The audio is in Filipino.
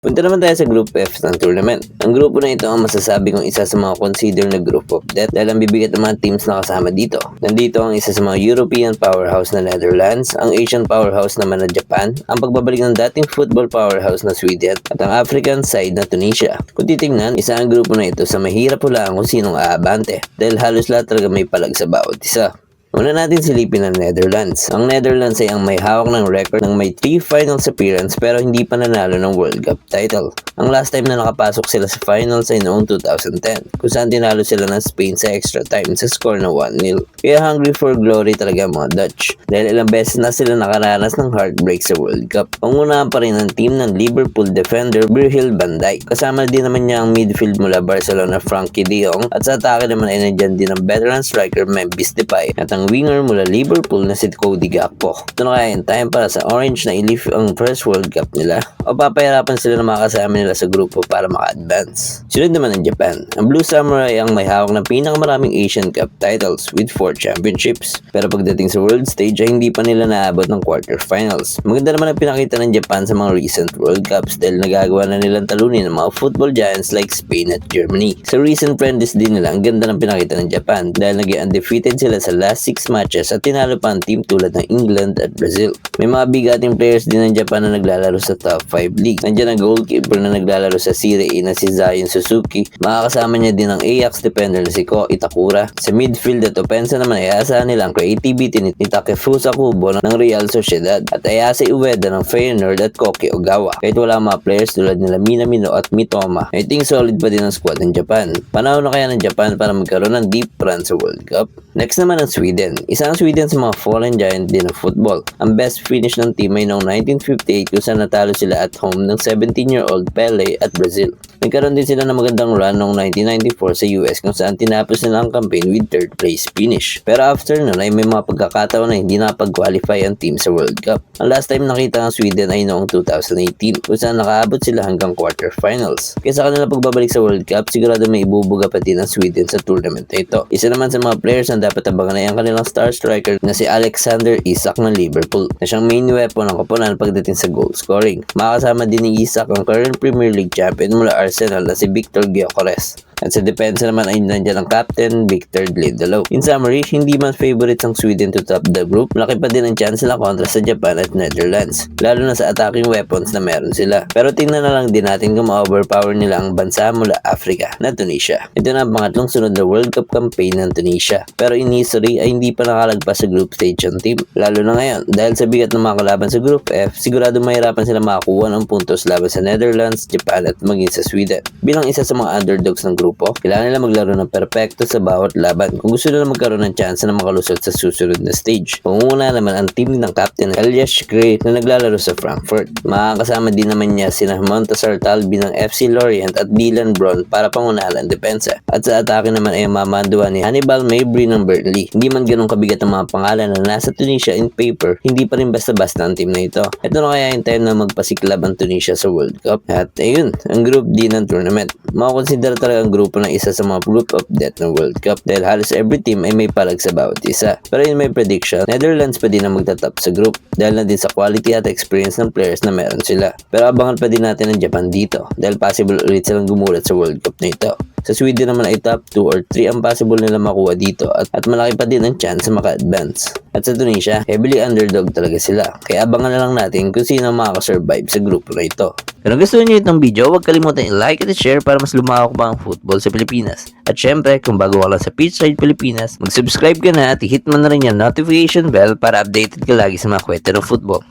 Punta naman tayo sa Group F ng tournament. Ang grupo na ito ang masasabi kong isa sa mga consider na group of death dahil ang bibigat ng mga teams na kasama dito. Nandito ang isa sa mga European powerhouse na Netherlands, ang Asian powerhouse naman na Japan, ang pagbabalik ng dating football powerhouse na Sweden, at ang African side na Tunisia. Kung titingnan, isa ang grupo na ito sa mahirap hulaan kung sinong aabante dahil halos lahat talaga may palag sa bawat isa. Una natin silipin ang Netherlands. Ang Netherlands ay ang may hawak ng record ng may 3 finals appearance pero hindi pa nanalo ng World Cup title. Ang last time na nakapasok sila sa finals ay noong 2010 kung saan tinalo sila ng Spain sa extra time sa score na 1-0. Kaya hungry for glory talaga mga Dutch dahil ilang beses na sila nakaranas ng heartbreak sa World Cup. Pangunahan pa rin ang team ng Liverpool defender Virgil van Dijk. Kasama din naman niya ang midfield mula Barcelona Frankie de Jong at sa atake naman ay nandiyan din ang veteran striker Memphis Depay at ang winger mula Liverpool na si Cody Gakpo. Ito na kaya yung time para sa Orange na i-lift ang first World Cup nila o papahirapan sila na makasama nila sa grupo para maka-advance. Sunod naman ang Japan. Ang Blue Samurai ang may hawak ng pinakamaraming Asian Cup titles with 4 championships. Pero pagdating sa world stage ay hindi pa nila naabot ng quarterfinals. Maganda naman ang pinakita ng Japan sa mga recent World Cups dahil nagagawa na nilang talunin ng mga football giants like Spain at Germany. Sa recent friendlies din nila, ang ganda ng pinakita ng Japan dahil naging undefeated sila sa last 6 matches at tinalo pa ang team tulad ng England at Brazil. May mga bigating players din ng Japan na naglalaro sa top 5 league. Nandiyan ang goalkeeper na naglalaro sa Serie A na si Zion Suzuki. Makakasama niya din ang Ajax defender na si Ko Itakura. Sa midfield at opensa naman ay asahan nila ang creativity ni Takefusa Kubo ng Real Sociedad at Ayase Ueda ng Feyenoord at Koki Ogawa. Kahit wala mga players tulad nila Minamino at Mitoma, I think solid pa din ang squad ng Japan. Panahon na kaya ng Japan para magkaroon ng deep run sa World Cup? Next naman ang Sweden. Isa ang Sweden sa mga fallen giant din ng football. Ang best finish ng team ay noong 1958 kung saan natalo sila at home ng 17-year-old Pele at Brazil. Nagkaroon din sila ng magandang run noong 1994 sa US kung saan tinapos nila ang campaign with third place finish. Pero after nun ay may mga pagkakataon na hindi nakapag-qualify ang team sa World Cup. Ang last time nakita ng Sweden ay noong 2018 kung saan nakaabot sila hanggang quarterfinals. Kaya sa kanila pagbabalik sa World Cup, sigurado may ibubuga pa din ang Sweden sa tournament na ito. Isa naman sa mga players na dapat abangan ay ang kanilang star striker na si Alexander Isak ng Liverpool na siyang main weapon ng koponan pagdating sa goal scoring. Makakasama din ni Isak ang current Premier League champion mula Arsenal na si Victor Gyökeres. At sa depensa naman ay nandiyan ang captain Victor Lindelof. In summary, hindi man favorites ang Sweden to top the group, malaki pa din ang chance nila kontra sa Japan at Netherlands, lalo na sa attacking weapons na meron sila. Pero tingnan na lang din natin kung ma-overpower nila ang bansa mula Africa na Tunisia. Ito na ang pangatlong sunod na World Cup campaign ng Tunisia. Pero in history ay hindi pa nakalagpas sa group stage ang team, lalo na ngayon dahil sa bigat ng mga kalaban sa Group F, sigurado mahirapan sila makakuha ng puntos laban sa Netherlands, Japan at maging sa Sweden. Bilang isa sa mga underdogs ng grupo, kailangan nila maglaro ng perpekto sa bawat laban kung gusto nila magkaroon ng chance na makalusot sa susunod na stage. Panguna naman ang team ng captain Elias Gray na naglalaro sa Frankfurt. Makakasama din naman niya sina Montasar Talbi ng FC Lorient at Dylan Braun para pangunahan ang depensa. At sa atake naman ay mamanduan ni Hannibal Mejbri ng Burnley. Hindi man ganun kabigat ang mga pangalan na nasa Tunisia in paper, hindi pa rin basta-basta ang team na ito. Ito na kaya yung time na magpasiklab ang Tunisia sa World Cup. At ayun, ang group D ng tournament. Makukonsidera talaga ang grupo ng isa sa mga group of death ng World Cup dahil halos every team ay may palag sa bawat isa. Pero in my prediction, Netherlands pa din ang magtatap sa group dahil na din sa quality at experience ng players na meron sila. Pero abangan pa din natin ang Japan dito dahil possible ulit silang gumulat sa World Cup na ito. Sa Sweden naman ay top 2 or 3 ang possible nila makuha dito at malaki pa din ang chance na maka-advance. At sa Tunisia, heavily underdog talaga sila. Kaya abangan na lang natin kung sino ang makakasurvive sa grupo na ito. Kung gusto niyo itong video, huwag kalimutan i-like at i-share para mas lumawak pa ang football sa Pilipinas. At syempre, kung bago ka lang sa Pitchside Pilipinas, mag-subscribe ka na at i-hit mo na rin yung notification bell para updated ka lagi sa mga kwento ng football.